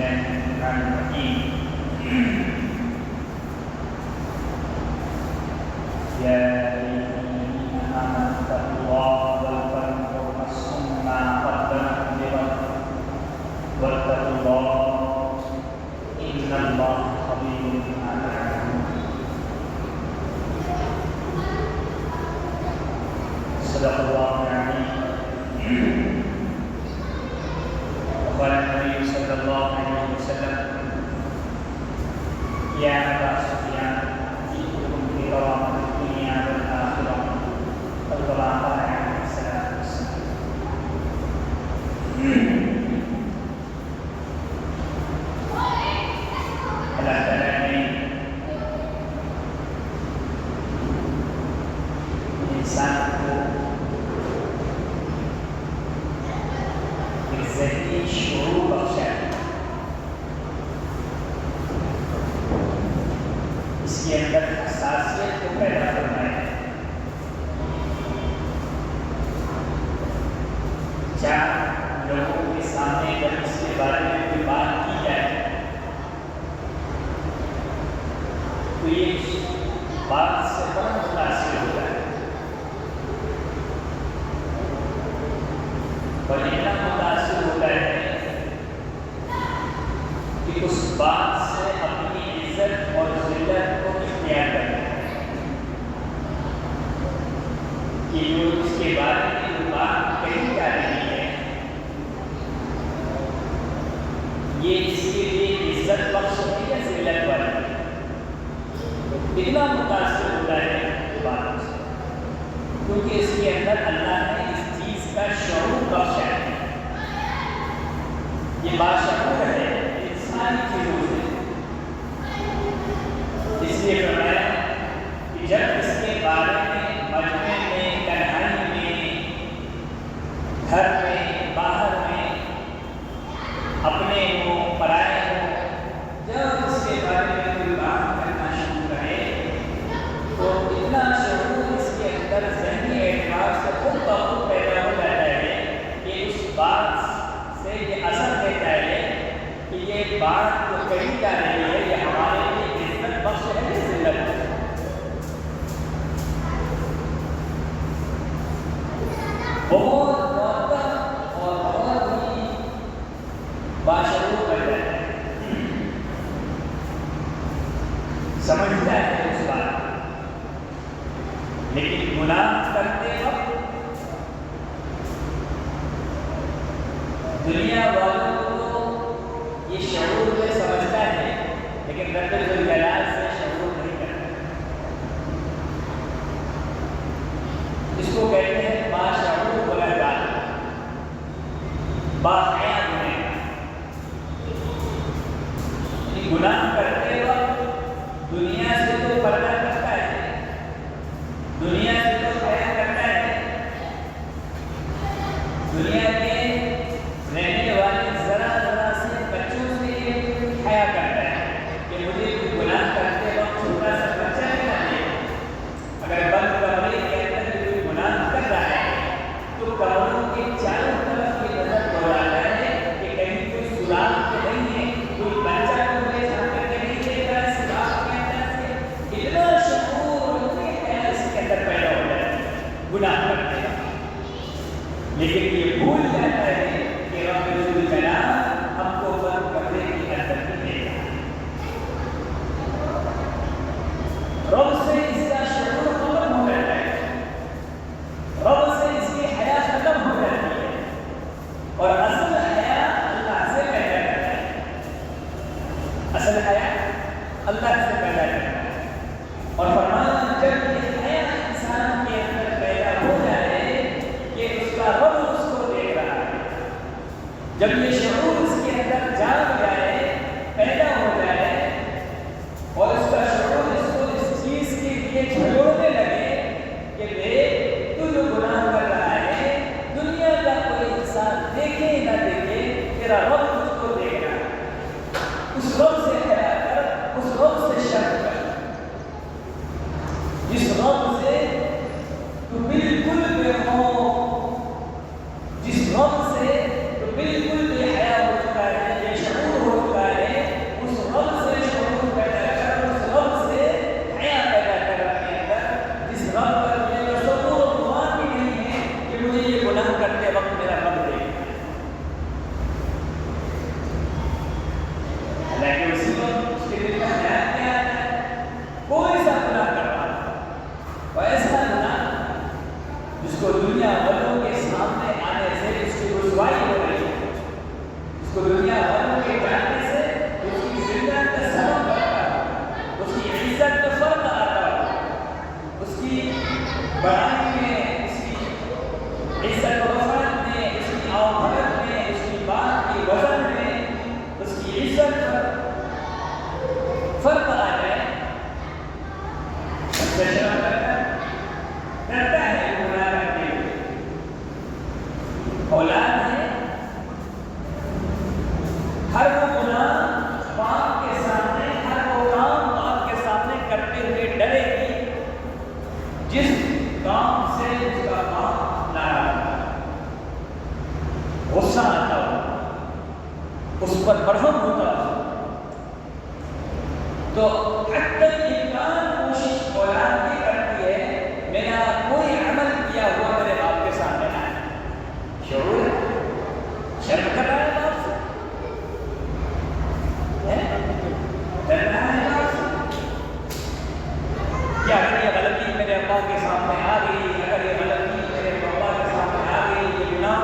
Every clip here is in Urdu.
الله الرحمن الرحيم يا أيها الذين آمنوا اتقوا الله ولتنظر نفس ما قدمت لغد واتقوا الله إن الله خبير بما تعملون. صدق الله العظيم. وقال النبي صلى الله عليه وسلم يا أبا سفيان جئتكم بكرامة الدنيا والآخرة أو كما قال عليه الصلاة والسلام. اللہ تعالیٰ نے انسان کو ایک ذہنی شعور بخشا ہے. اس کے اندر حساسیت کو پیدا کرنا ہے. چار لوگوں کے سامنے جب اس کے بارے میں کوئی بات کی جائے تو یہ بات سے بڑا متاثر ہوتا ہے اور اتنا متاثر ہوتا ہے کہ اس بات سے اپنی عزت اور ذلت کو اختیار کرتا ہے کہ جو اس کے بارے میں جو بات کہی جا رہی ہے یہ اس کے لیے عزت بخش ہوتی ہے ذلت والی. اتنا متاثر ہوتا ہے بات سے کیونکہ اس کے اندر اللہ نے اس چیز کا شعور بخشا ہے. یہ باشعور ہے ان ساری چیزوں سے. اس لیے فرمایا کہ جب اس کے بارے میں مجمع میں تنہائی میں گھر میں باہر میں اپنے ہو پرائے ہو جب اس کے بارے میں کوئی بات کرنا شروع کرے تو اتنا شعور اس کے اندر ذہنی اعتبار سے خود بخود پیدا ہو جاتا ہے کہ اس بات سے یہ اثر دیتا ہے کہ یہ بات جو کہی جا رہی ہے یہ ہمارے لیے عزت بخش ہے یا ذلت ہے. بہت معتبر اور بہت ہی باشعور بن جاتا ہے. سمجھتا ہے اس بات لیکن گناہ کرتے وقت دنیا والوں کو یہ شعور میں سمجھتا ہے لیکن رب الجلال سے شعور نہیں کرتا. اس کو کہتے ہیں باشعور گنہگار باحیا گنہگار. گناہ کرتے وقت دنیا سے تو پردہ کرتا ہے, دنیا سے تو حیا کرتا ہے, دنیا کے رہنے والے ذرا ذرا سے بچوں سے حیا کرتا ہے کہ مجھے گناہ کرتے وقت چھوٹا سا بچہ نہیں بنے. اگر بند کمرے کے اندر کوئی گناہ کر رہا ہے تو کمروں کے چاروں طرف کی نظر دوڑاتا ہے کہ کہیں کوئی سراغ تو نہیں ہے, کوئی بچہ کو مجھے جھانک کے نہیں دے گا سراغ کے اندر سے. اتنا شعور اتنی حیا اس کے اندر پیدا ہو جاتا ہے گناہ کرتے ہیں. لیکن یہ بھول جاتا ہے کہ رب الجلال ہم کو بند کرنے کی اندر بھی دے گا. رب سے اس کا شعور ختم ہو جاتا ہے, رب سے اس کی حیا ختم ہو جاتی ہے اور اصل حیا اللہ سے پیدا کرتا ہے. اصل حیا اللہ سے پیدا کرتا ہے. اور فرمایا جب یہ حیا انسان کے اندر پیدا ہو جائے کہ اس کا رب اس کو دیکھ رہا ہے, جب یہ شعور اس کے اندر جاگ جائے پیدا ہو جائے اور اس کا شعور اس کو اس چیز کے لیے جھنجھوڑنے لگے کہ دیکھ تو جو گناہ کر رہا ہے دنیا کا کوئی انسان دیکھے نہ دیکھے تیرا رب اس کو دیکھ رہا ہے. اس رب سے حیا کر, اس رب سے شرم کر, جس رب سے تو بالکل بے خوف, جس رب سے تو بالکل بے حیا کو دنیا والوں کے سامنے آنے سے اس کی رسوائی ہو رہی ہے، اس کو دنیا والوں کے جاننے سے اس کی زندہ کا سبب بڑھتا ہے، اس کی عزت کا فرق آتا ہے، اس کی بڑائی میں، اس کی عزت و وفات میں، اس کی آوہرت میں، اس کی بات کی وزن میں، اس کی عزت پر فرق آ جائے، کرتا ہے گناہ کرتے ہوئے، اولاد ہے، ہر وہ گناہ باپ کے سامنے، ہر وہ کام باپ کے سامنے کرتے ہوئے ڈرے گی جس کام سے اس کا باپ ناراض ہوتا، غصہ آتا ہو، اس پر برہم ہوتا ہو، تو حتی امکان کوشش اولاد کی کرتی ہے میرا کوئی عمل کیا ہوا میرے باپ کے سامنے نہ ہے، شعور ہے، شرم کر رہا ہے باپ سے، ڈر رہا ہے باپ سے، کیا اگر یہ غلطی میرے ابا کے سامنے آ گئی، اگر یہ غلطی میرے ابا کے سامنے آ گئی، یہ گناہ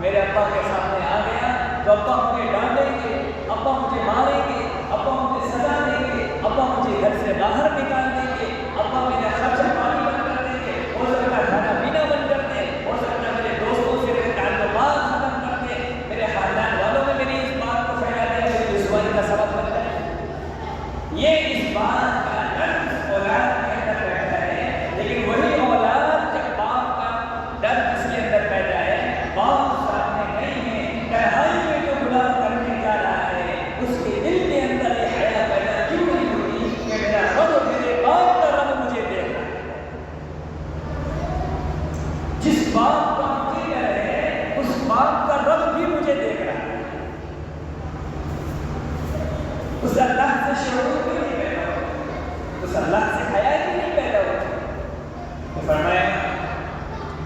میرے ابا کے سامنے آ گیا تو ابا مجھے ڈانٹیں گے، ابا مجھے ماریں گے، ابا مجھے سزا دیں گے، ابا مجھے گھر سے باہر نکال دیں گے، ابا میرا خرچہ پانی بند کر دیں گے، ہو سکتا ہے کھانا پینا بند کر دیں، ہو سکتا ہے میرے دوستوں سے میرے تعلقات ختم کر دیں، میرے خاندان والوں میں میری اس بات کو پھیلا دیں، میری رسوائی کا سبب بن جائے۔ یہ اس بات کا ڈر اولاد کے اندر بیٹھا ہے، لیکن وہی اولاد جب باپ کا ڈر جس کے اندر بیٹھا ہے، باپ سامنے نہیں ہے، تنہائی میں جو گناہ کرنے جا رہا ہے، اس کے دل کے اندر یہ حیا پیدا کیوں نہیں ہوتی کہ میرا رب میرے باپ کا رب مجھے دیکھ رہا ہے، جس باپ کا مجھے ڈر ہے اس باپ کا رب بھی مجھے دیکھ رہا ہے، اس اللہ سے شعور بھی نہیں پیدا ہوتا، اس اللہ سے حیا بھی نہیں پیدا ہوتی۔ تو فرمایا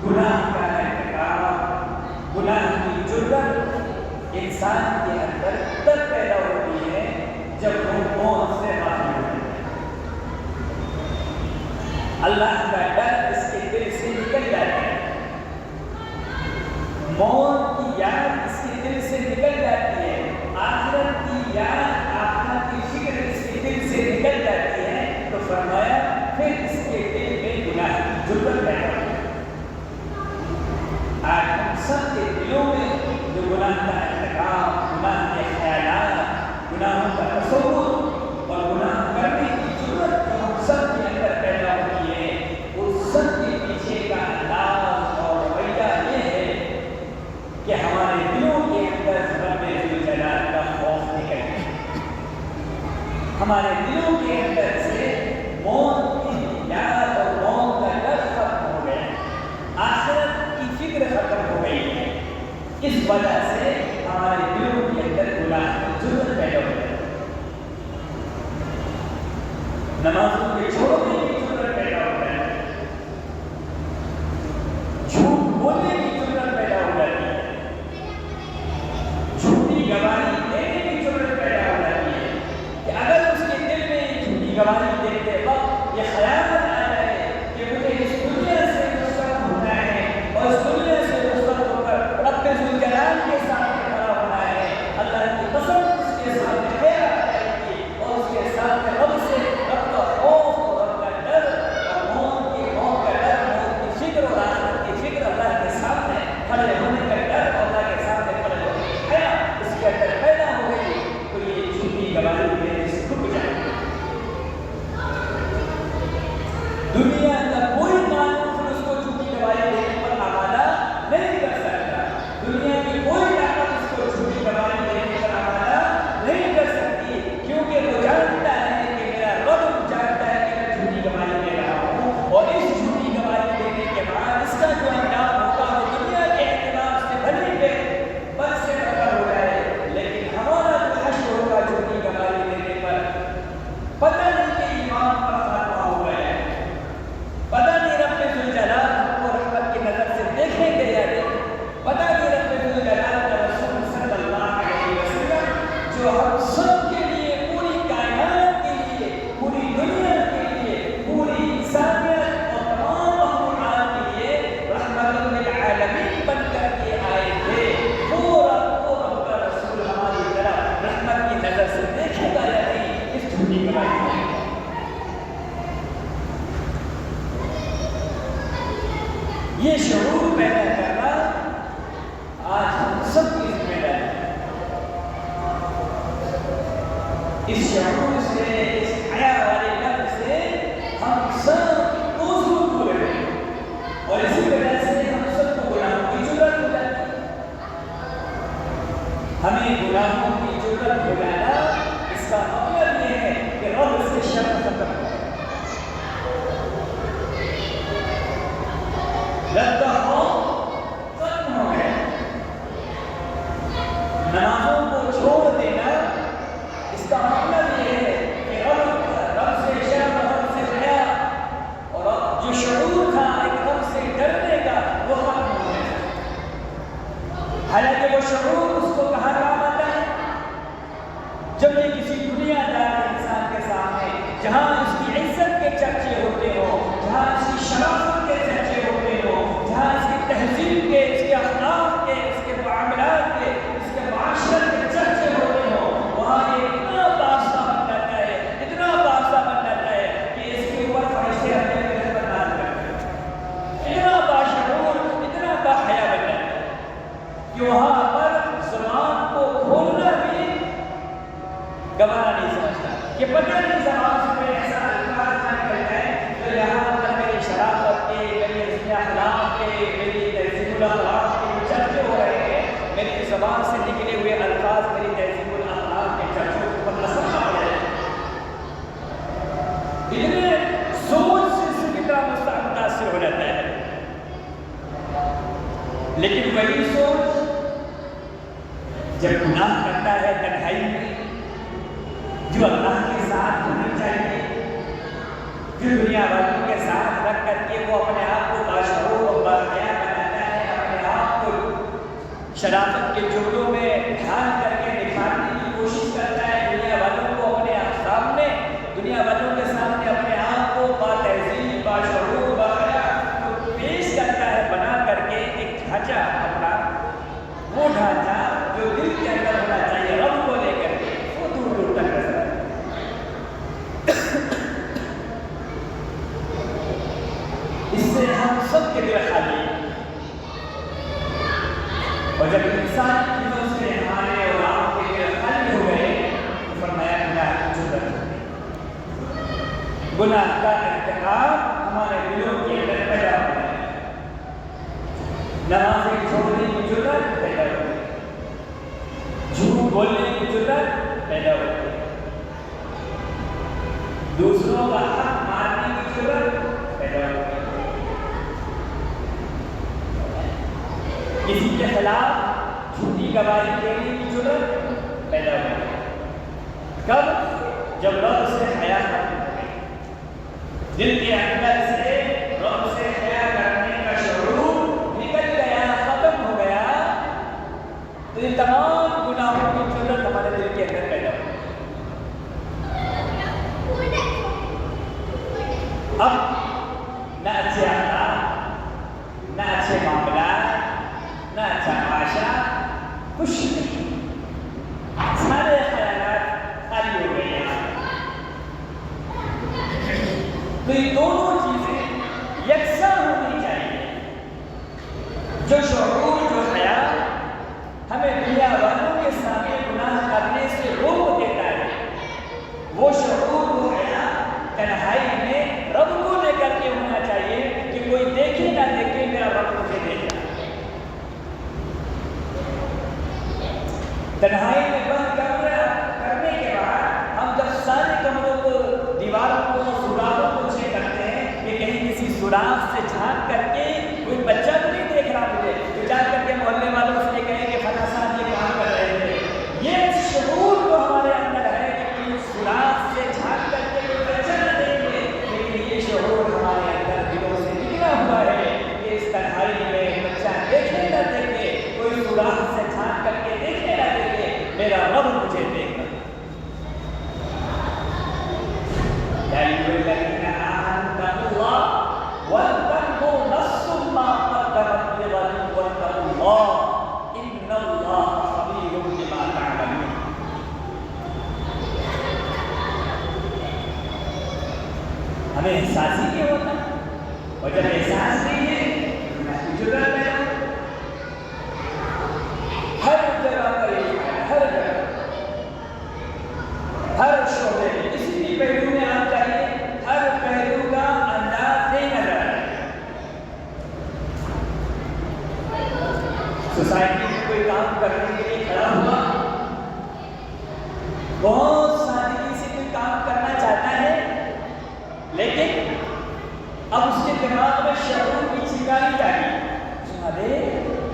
گناہ کا ارتکاب، گناہ کی جرأت انسان کے اندر تب پیدا ہوتی ہے جب وہ موت سے غافل ہوتے ہیں، اللہ کا ڈر اس کے دل سے نکل جاتا ہے، موت کی یاد اس کے دل سے نکل جاتی ہے، آخرت کی یاد، آخرت کی فکر اس کے دل سے نکل جاتی ہے، تو فرمایا پھر اس کے دل میں گناہ کی جرأت پیدا ہوتی ہے۔ آج ہم سب کے دلوں میں جو گناہ کا ارتکاب، گناہ کے خیالات، گناہوں کا تصور اور گناہ کرنے کی جرأت جو ہم سب کے اندر پیدا ہوتی ہے، اس سب کے پیچھے کا انداز اور رویہ یہ ہے کہ ہمارے دلوں کے اندر رب ذوالجلال کا خوف نکل گیا، ہمارے دلوں کے اندر سے موت کی یاد اور موت کا ڈر ختم ہو گیا، آخرت کی فکر ختم ہو گئی ہے، اس وجہ سے ہمارے دلوں کے اندر گناہ کی جرأت پیدا ہو گئی، نمازوں کے چھوڑنے کی جرأت پیدا ہو گئی، جھوٹ بولنے کی جرأت پیدا ہو جاتی ہے، جھوٹی گواہی دینے کی جرأت پیدا ہو جاتی ہے کہ اگر اس کے دل میں جھوٹی گواہی دیتے وقت یہ خیال آ جائے کہ مجھے اس دنیا سے رخصت ہونا ہے اور اس دنیا سے رخصت ہو کر رب ذوالجلال کے سامنے کھڑا ہونا ہے، اللہ کی قسم اس کے سامنے حیا آ جائے گی اور اس کے سامنے رب سے رب کا خوف اور رب کا ڈر اور موت کا ڈر، موت کی فکر اور آخرت کی فکر، اللہ کے سامنے کھڑے ہونے کا ڈر اور اللہ کے سامنے کھڑے ہونے کی حیا اس کے اندر پیدا ہو گئی، تو یہ جھوٹی گواہی دینے سے رک جائے گی۔ دنیا کا کوئی قانون اس کو جھوٹی گواہی دینے پر آمادہ نہیں کر سکتا، دنیا کی کوئی طاقت اس کو جھوٹی گواہی دینے پر آمادہ نہیں کر سکتی، کیونکہ وہ جانتا ہے کہ میرا رب جانتا ہے کہ میں جھوٹی گواہی دے رہا ہوں، اور اس جھوٹی گواہی دینے کے بعد اس کا جو انجام ہوگا وہ دنیا کے اعتبار سے بھلے ہی بد سے بدتر ہو جائے، لیکن ہمارا جو حشر ہوگا جھوٹی گواہی دینے پر پتہ نہیں کہ ایمان پر خاتمہ ہو گیا ہے، یہ شعور پیدا کرنا آج ہم سب کی ذمہ داری ہے۔ اس شعور سے، اس حیا والے لفظ سے ہم سب موضوع کو رہے ہیں اور اسی وجہ سے ہم سب کو گناہوں کی جرات ہو جاتی ہے۔ ہمیں گناہوں کی جرات ہو جانا اس کا مطلب یہ ہے کہ رب سے شرم ختم ہو گیا، رب کا خوف ختم ہو گیا۔ نمازوں کو چھوڑ دینا اس کا مطلب یہ ہے کہ رب سے شرم، رب سے حیا اور جو شعور تھا ایک رب سے ڈرنے کا وہ ختم ہو گیا۔ حالانکہ وہ شعور اس کو کہاں کام آتا ہے؟ جب یہ کسی دنیا دار انسان کے سامنے جہاں اس کی عزت کے چرچے ہوتے ہوں، جہاں اس کی شرافت کے چرچے ہوتے ہوں، جہاں اس کی تہذیب کے، اس کے اخلاق کے، اس کے معاملات کے، اس کے معاشرت کے چرچے ہوتے ہوں، وہاں یہ اتنا بادشاہ بن جاتا ہے، اتنا بادشاہ بن جاتا ہے کہ اس کے اوپر فرشتے اپنے دل پر ناز کرتے ہیں، اتنا باشعور، اتنا باحیا بن جاتا ہے کہ وہاں پر زبان کو کھولنا بھی گوارا نہیں سمجھتا کہ پتہ نہیں زبان سے کوئی ایسا الفاظ نہ نکل جائے تو یہاں پر میری شرافت کے، میری حسن اخلاق کے، میری تہذیب الاخلاق کے جو چرچے ہو رہے ہیں، میری زبان سے نکلے ہوئے الفاظ میری تہذیب الاخلاق کے چرچوں کے اوپر اثر نہ پڑ جائے۔ اتنے سوچ سے اس کی طرح متاثر ہو جاتا ہے، لیکن وہی سوچ جب گناہ کرتا ہے تنہائی میں، جو اللہ کے ساتھ ہونی چاہیے، جو دنیا والوں کے ساتھ رکھ کر کے وہ اپنے آپ کو باشعور اور باحیا بناتا ہے، اپنے آپ کو شرافت کے جوڑوں میں ڈھال کر کے نکھارنے کی کوشش کرتا ہے، دنیا والوں کو اپنے سامنے، دنیا والوں کے سامنے اپنے آپ کو با تہذیب، باشعور، باحیا پیش کرتا ہے، بنا کر کے ایک ڈھانچہ اپنا، وہ ڈھانچہ جو دل کے اندر ہونا چاہیے رب کو لے کر کے، وہ دور دور تک نظر آتا ہے۔ اس سے ہم سب کے دل خالی ہیں، اور جب انسان چیزوں سے ہمارے اور آپ کے دل خالی ہو گئے تو فرمایا گناہ کی جرات ہو گئی۔ گناہ کا ارتکاب ہمارے دلوں کے اندر پیدا ہو گیا، نمازیں چھوڑنے کی جرات پیدا ہو گئی، جھوٹ بولنے کی جرات پیدا ہو گئی، دوسروں کا حق مارنے کی جرات پیدا ہو گئی، کسی کے خلاف جھوٹی گواہی دینے کی جرات پیدا ہو گئی۔ کب؟ جب رب سے حیا ختم ہو گئی، دل کے اندر سے رب سے حیا کرنے کا شعور نکل گیا، ختم ہو گیا، تو یہ تمام گناہوں کی جرات ہمارے دل کے اندر پیدا ہو گئی۔ اب نہ اچھے اخلاق، نہ اچھے معاملات، نہ اچھا معاشرہ، کچھ نہیں، سارے خیالات خالی ہو گئے ہیں۔ تو یہ دونوں چیزیں یکساں ہونی چاہیے، جو شعور، جو حیا ہمیں دنیا والوں کے سامنے گناہ کرنے سے روک دیتا ہے، وہ شعور، وہ حیا تنہائی میں رب کو لے کر کے ہونا چاہیے کہ کوئی دیکھے نہ دیکھے، میرا رب مجھے دیکھا۔ تنہائی میں بند کرنے کے بعد ہم جب سارے کمروں کو، دیواروں کو، سوراخوں کو چیک کرتے ہیں کہ کہیں کسی سوراخ سے جھانک کر کے کوئی بچہ تو نہیں دیکھ رہا مجھے، تو جا کر کے محلے والوں سے کہیں کہ فلاں صاحب یہ کام کر رہے تھے۔ یہ شعور جو ہمارے اندر ہے کہ کوئی سوراخ سے جھانک کر کے کوئی بچہ نہ دیکھے، لیکن یہ شعور ہمارے اندر دلوں سے نکلا ہوا ہے کہ اس تنہائی میں بچہ دیکھے نہ دیکھے، کوئی سوراخ سے جھانک کر کے دیکھے نہ دیکھے، میرا رب مجھے دیکھ رہا ہے۔ یا ایھا الذین آمنوا اتقوا اللہ ولتنظر نفس ما قدمت لغد واتقوا اللہ ان اللہ خبیر بما تعملون۔ ہمیں احساس ہی نہیں ہوتا، اور جب احساس نہیں ہے جرأت پیدا ہوتی ہے۔ ہر جگہ پر یہ ہے، ہر جگہ، ہر شعبے میں، کسی بھی پہلو میں آپ چاہیے، ہر پہلو کا انداز نہیں نظر آئے۔ سوسائٹی میں کوئی کام کرنے کے لیے کھڑا ہوا، بہت سادگی سے کوئی کام کرنا چاہتا ہے، لیکن اب اس کے دماغ میں شعور کی چنگاری جاری، ارے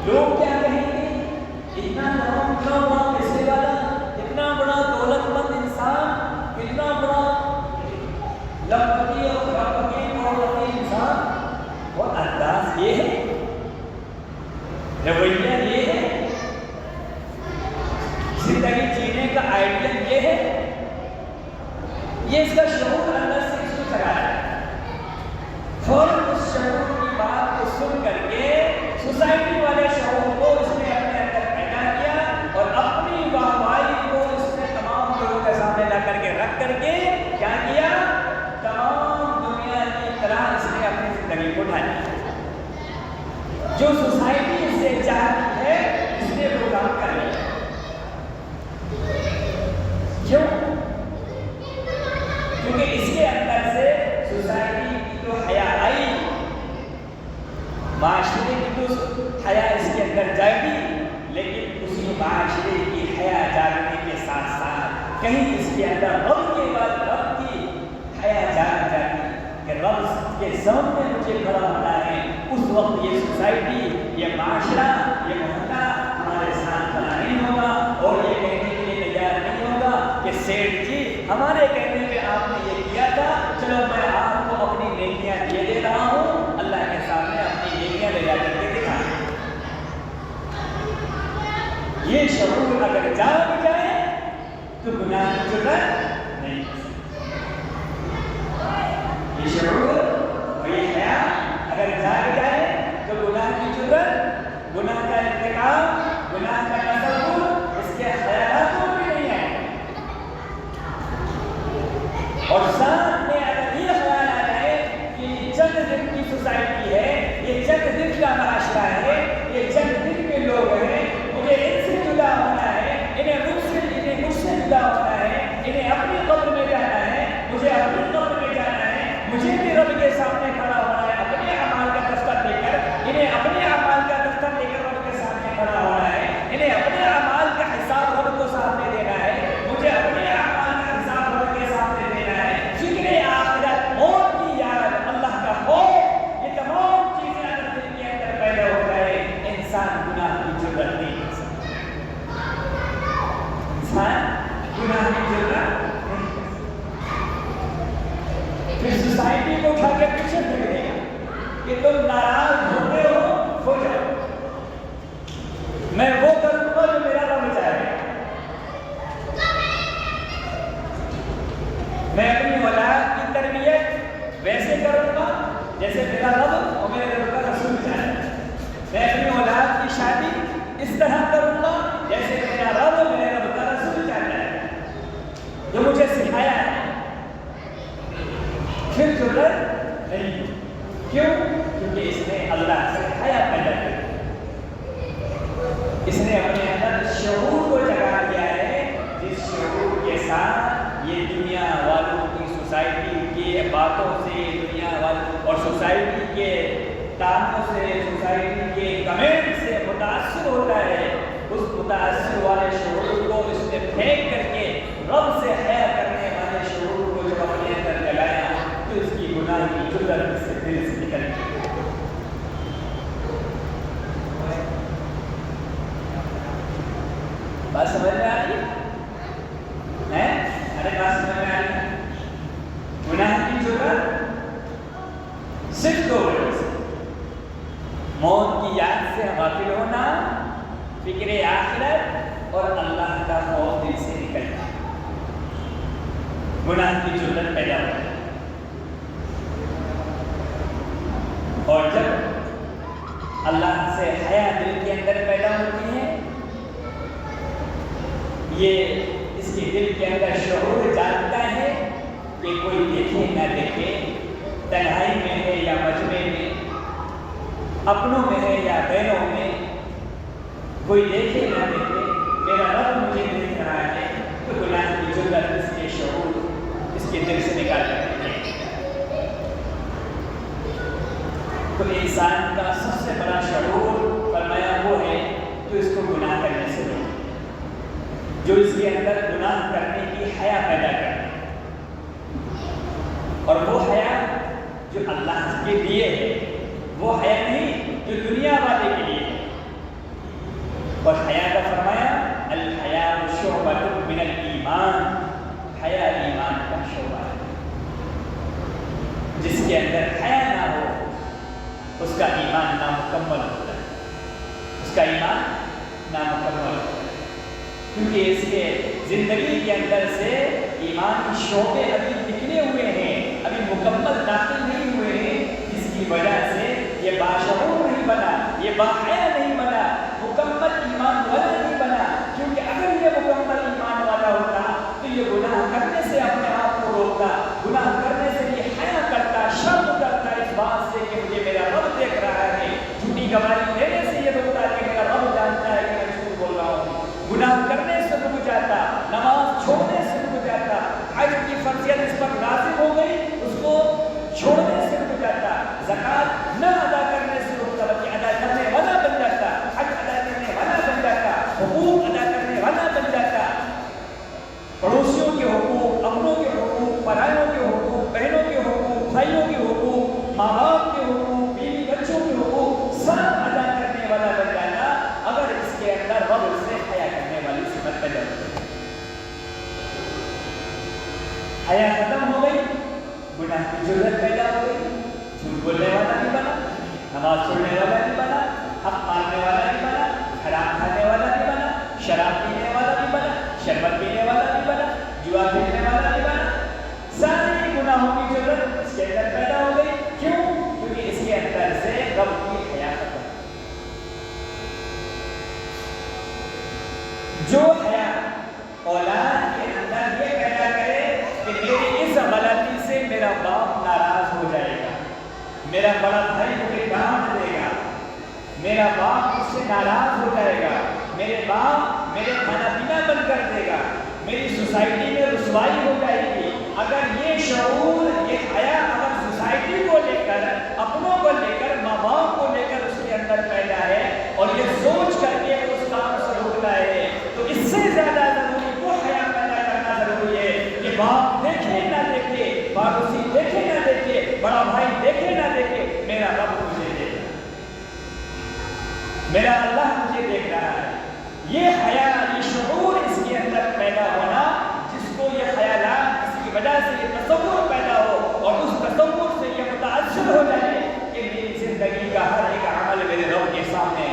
لوگ کیا کہیں گے، اتنا بڑا پیسے والا، اتنا بڑا دولت مند انسان، اتنا بڑا لکھپتی اور کروڑپتی کروڑپتی انسان، اور انداز یہ ہے، رویہ یہ ہے، زندگی جینے کا آئیڈیل یہ ہے، یہ اس کا شعور اندر سے اس کو چلا ہے۔ فوراً اس شعور کی بات کو سن کر کے سوسائٹی والے شعور کو اس نے اپنے اندر پیدا کیا، اور اپنی واہوائی کو اس نے تمام لوگوں کے سامنے لا کر کے رکھ کر کے کیا کیا، تمام دنیا کی طرح اس نے اپنی زندگی کو ڈھا لیا۔ جو سوسائٹی اس سے چاہتی ہے اس نے وہ کام کر لیا۔ کیوں؟ کیونکہ اس کے اندر سے سوسائٹی کی تو حیا آئی، معاشرے کی تو حیا اس کے اندر جاگی، لیکن اسی معاشرے کی حیا جاگنے کے ساتھ ساتھ کہیں اس کے اندر رب کے بعد رب کی حیا جاگی کہ رب کے سامنے مجھے کھڑا ہونا ہے۔ اس وقت یہ سوسائٹی، یہ معاشرہ، یہ محلہ ہمارے ساتھ کھڑا نہیں ہوگا، اور یہ کہنے کے لیے تیار نہیں ہوگا کہ سیٹھ جی ہمارے کہنے پہ آپ نے یہ کیا تھا، چلو میں آپ کو اپنی نیکیاں دے رہا ہوں، اللہ کے سامنے اپنی نیکیاں لے جا کر کے دکھا۔ یہ شعور اگر جاگ جائے تو گناہ کی جرأت نہیں ہو سکتی۔ یہ شعور اور یہ حیا اگر جاگ جائے تو گناہ کی جرأت، گناہ کا ارتکاب، گناہ کا تصور اس کے خیالات میں بھی نہیں آئے۔ اور ساتھ میں اگر یہ خیال آ جائے کہ چند دن کی سوسائٹی ہے، یہ چند دن کا معاشرہ ہے، یہ چند دن کے لوگ ہیں، مجھے ان سے جدا ہونا ہے، انہیں مجھ سے جدا ہونا ہے، انہیں اپنی قبر میں جانا ہے، مجھے اپنی قبر میں جانا ہے، مجھے بھی رب کے سامنے کھڑا ہونا ہے، اپنے اعمال کا دفتر لے کر، انہیں اپنے اعمال کا دفتر لے کر رب کے سامنے کھڑا ہونا ہے، انہیں اپنے اعمال کا حساب رب کو سامنے دینا ہے، مجھے اپنے اعمال کا حساب رب کے سامنے دینا ہے۔ فکر آخرت، موت کی یاد، اللہ کا خوف، یہ تمام چیزیں اگر دل کے اندر پیدا ہو جائے، انسان گناہ کی جرأت نہیں کر سکتا۔ انسان گناہ کی جرأت نہیں کر سکتا۔ پھر سوسائٹی کو اٹھا کے پیچھے پھینک دے گا کہ تم ناراض ہوتے ہو جاؤ، میں وہ کروں گا جو میرا رب چاہے گا، میں اپنی اولاد کی تربیت ویسے کروں گا جیسے میرا رب اور میرے رب کا رسول چاہے گا، میں اپنی اولاد کی شادی اس طرح کروں گا جیسے میرا رب اور میرے رب کا رسول چاہتا ہے، جو مجھے سکھایا ہے۔ پھر جرأت نہیں۔ کیوں؟ کیونکہ اس نے اللہ سے حیا پیدا کیا، اس نے اپنے اندر شعور کو جگا دیا ہے، جس شعور کے ساتھ یہ دنیا والوں کی، سوسائٹی کے باتوں سے، دنیا والوں اور سوسائٹی کے تانوں سے، سوسائٹی کے کمنٹ سے متاثر ہوتا ہے، اس متاثر والے شعور کو اس نے پھینک کر کے رب سے حیا کرنے والے شعور کو جب اپنے اندر جگایا تو اس کی گناہ کی جرأت اس کے دل سے نکل گئی۔ بات سمجھ میں آ رہی ہے؟ ارے بات سمجھ میں آ رہی ہے؟ گناہ کی جرأت صرف دو وجہ سے، موت کی یاد سے غافل ہونا، فکر آخرت اور اللہ کا خوف دل سے نکلنا، گناہ کی جرأت پیدا ہوتی ہے۔ اور جب اللہ سے حیا دل کے اندر پیدا ہوتی ہے، یہ اس کے دل کے اندر شعور جانتا ہے کہ کوئی دیکھے نہ دیکھے، تنہائی میں ہے یا مجمع میں، اپنوں میں ہے یا غیروں میں، کوئی دیکھے نہ دیکھے میرا رب مجھے دیکھ رہا ہے، تو گناہ کی جرات اس کے شعور اس کے دل سے نکال کر دیں۔ تو انسان کا سب سے بڑا شعور فرمایا وہ ہے جو اس کو گناہ کرنے سے روکے، جو اس کے اندر گناہ کرنے کی حیا پیدا کرے، اور وہ حیا جو اللہ کے لیے ہے، وہ حیا نہیں جو دنیا والے کے لیے ہے۔ اور حیا کا فرمایا الحیاء شعبۃ من الایمان، حیا ایمان کا شعبہ ہے۔ جس کے اندر حیا نہ ہو اس کا ایمان نامکمل ہوتا ہے، اس کا ایمان نامکمل ہوتا ہے، کیونکہ اس کے زندگی کے اندر سے ایمان کے شعبے ابھی نکلے ہوئے ہیں، ابھی مکمل داخل نہیں ہوئے ہیں، جس کی وجہ سے یہ باشعور نہیں بنا، یہ باحیا نہیں بنا، مکمل ایمان والا نہیں بنا۔ کیونکہ اگر یہ مکمل ایمان والا ہوتا تو یہ گناہ کرنے سے اپنے آپ کو روکتا، گناہ کرنے سے یہ حیا کرتا، شرم کرتا اس بات سے کہ مجھے میرا رب دیکھ رہا ہے، جھوٹی گواہی دینے سے یہ روکتا کہ میرا رب جانتا ہے کہ میں جھوٹ بول رہا ہوں، گناہ کرنے سے رک جاتا، نماز چھوڑنے سے رک جاتا، حج کی فرضیت اس پر لازم ہو گئی اس کو چھوڑنے سے رک جاتا، زکوٰۃ نہ ادا کرنے سے رکتا بلکہ ادا کرنے والا بن جاتا، حج ادا کرنے والا بن جاتا، حقوق ادا کرنے والا بن جاتا، پڑوسیوں کے حقوق، اپنوں کے حقوق، پرائیوں کے حقوق، بہنوں کے حقوق، بھائیوں کے حقوق، ماں باپ کے حقوق، بیوی بچوں کے حقوق سب ادا کرنے والا بن جاتا، اگر اس کے اندر رب سے حیا کرنے والی صفت پیدا ہو گئی۔ حیا ختم ہو گئی، گناہ کی جرات پیدا ہو گئی، جھوٹ بولنے والا نہیں بنا، نماز چھوڑنے والا نہیں بنا، حق ماننے والا نہیں بنا، حرام کھانے والا نہیں بنا، شراب پینے والا نہیں بنا، شربت پینے والا نہیں بنا، جوا کھیلنے والا نہیں بنا، سارے گناہوں کی جرات اس کے اندر پیدا ہو گئی۔ کیوں؟ کیونکہ اس کے اندر سے رب کی حیا ختم۔ جو حیا اولاد کے اندر یہ پیدا کرے کہ میری اس غلطی سے میرا باپ ناراض ہو جائے گا، میرا بڑا بھائی مجھے ڈانٹ دے گا، میرا باپ مجھ سے ناراض ہو جائے گا، میرے باپ میرے کھانا پینا بند کر دے گا، میری سوسائٹی میں رسوائی ہو جائے گی۔ اگر یہ شعور، یہ حیا اگر سوسائٹی کو لے کر، اپنوں کو لے کر، ماں باپ کو لے کر اس کے اندر پیدا ہے اور یہ سوچ کر کے اس کام سے رکنا ہے، تو اس سے زیادہ ضروری وہ حیا پیدا کرنا ضروری ہے کہ باپ دیکھے نہ دیکھے، پڑوسی دیکھے نہ دیکھے، بڑا بھائی دیکھے نہ دیکھے، میرا رب مجھے دیکھ رہا ہے، میرا اللہ مجھے دیکھ رہا ہے۔ یہ حیا، یہ شعور اس کے اندر پیدا ہونا، جس کو یہ خیالات، اس کی وجہ سے یہ تصور پیدا ہو اور اس تصور سے یہ متاثر ہو جائے کہ میری زندگی کا ہر ایک عمل میرے رب کے سامنے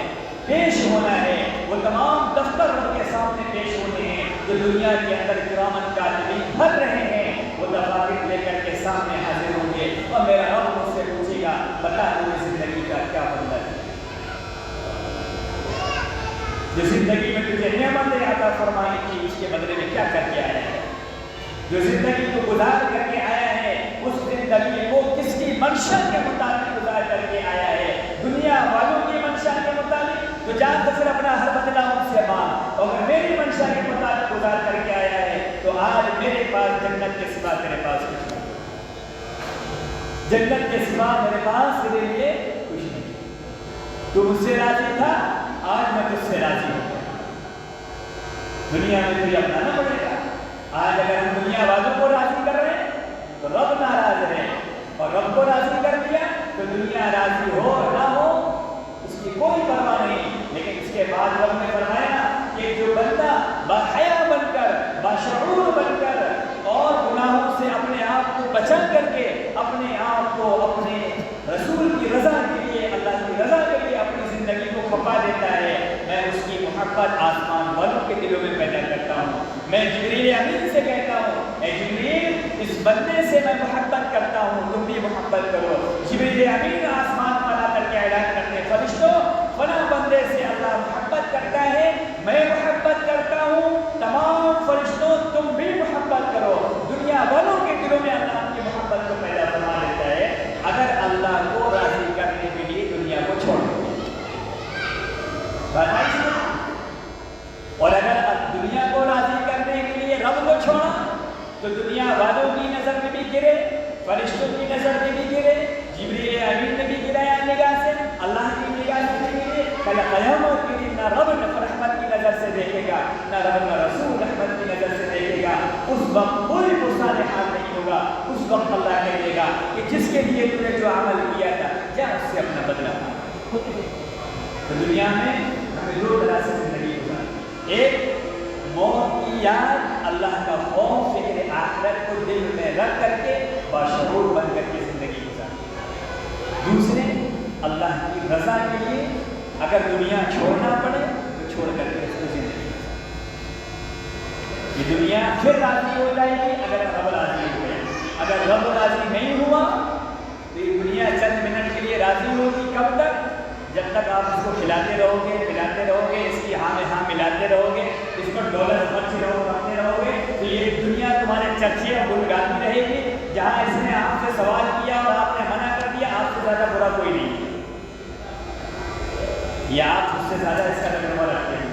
پیش ہونا ہے، وہ تمام دفتر رب کے سامنے پیش ہونے ہیں جو دنیا کے اندر کرامن کاتبین بھر رہے ہیں، وہ دفاتر لے کر کے سامنے حاضر ہوں گے اور میرا رب مجھ سے پوچھے گا بتا تمہیں زندگی کا کیا بدلا ہے، جو زندگی میں تجھے نعمتیں عطا فرمائی تھی اس کے بدلے میں کیا کر کے آیا ہے، جو زندگی کو گزار کر کے آیا ہے اس زندگی کو کس کی منشا کے مطابق گزار کر کے آیا ہے، دنیا والوں کی منشا کے مطابق تو جان تو پھر اپنا ہر بدلہ ان سے مانگ، اور اگر میری منشا کے مطابق گزار کر کے آیا ہے تو آج میرے پاس جنت کے سوا تیرے پاس کچھ نہیں، جنت کے سوا میرے پاس تیرے لیے کچھ نہیں، تو مجھ سے راضی تھا، آج میں تجھ سے راضی ہوں، دنیا میں تجھے اپنانا پڑے گا۔ آج اگر ہم دنیا والوں کو راضی کر رہے ہیں تو رب ناراض ہے، اور رب کو راضی کر دیا تو دنیا راضی ہو اور نہ ہو اس کی کوئی پرواہ نہیں۔ لیکن اس کے بعد رب نے فرمایا کہ جو بندہ باحیا بن کر، باشعور بن کر اور گناہوں سے اپنے آپ کو بچا کر کے اپنے آپ کو اپنے رسول کی رضا کے لیے، اللہ کی رضا کے لیے اپنی زندگی کو کھپا دیتا ہے، میں اس کی محبت آسمان والوں کے دلوں میں پیدا کرتا ہوں۔ میں جبریل امین سے کہتا ہوں، اے جبریل اس بندے سے میں محبت کرتا ہوں، تم بھی محبت کرو۔ جبریل امین آسمان پر آ کر کے اعلان کرتے، فرشتوں فلاں بندے سے اللہ محبت کرتا ہے، میں محبت کرتا ہوں، تمام فرشتوں تم بھی محبت کرو۔ دنیا والوں کے دلوں میں اللہ کی محبت کو پیدا فرما دیتا ہے، اگر اللہ کو راضی کرنے کے لیے دنیا کو چھوڑ تو دنیا والوں کی نظر میں بھی گرے، فرشتوں کی نظر میں بھی گرے، جبریل امین نے بھی گرایا نگاہ سے، اللہ کی نگاہ سے بھی گرے، کل قیامت کے دن نہ رب رحمت کی نظر سے دیکھے گا، نہ رب رسول رحمت کی نظر سے دیکھے گا، اس وقت کوئی مسالے حال نہیں ہوگا، اس وقت اللہ کہے گا کہ جس کے لیے تو نے جو عمل کیا تھا جا اس سے اپنا بدلہ پا۔ تو دنیا میں ہمیں دو طرح سے زندگی گزارنی، ایک موت کی یاد، اللہ کا خوف، فکر آخرت کو دل میں رکھ کر کے باشعور بن کر کے زندگی گزارنی، دوسرے اللہ کی رضا کے لیے اگر دنیا چھوڑنا پڑے تو چھوڑ کر کے اس کو زندگی گزارنی۔ یہ دنیا پھر راضی ہو جائے گی اگر رب راضی ہو گیا، اگر رب راضی نہیں ہوا تو یہ دنیا چند منٹ کے لیے راضی ہوگی، کب تک؟ جب تک آپ اس کو کھلاتے رہو گے، پلاتے رہو گے، اس کی ہاں میں ہاں ملاتے رہو گے، اس پر ڈالر خرچ کرتے رہو گے، تو یہ دنیا تمہارے چرچے اور گن گاتی رہے گی۔ جہاں اس نے آپ سے سوال کیا اور آپ نے منع کر دیا، آپ سے زیادہ برا کوئی نہیں، یا آپ اس سے زیادہ اس کا تجربہ رکھتے ہیں۔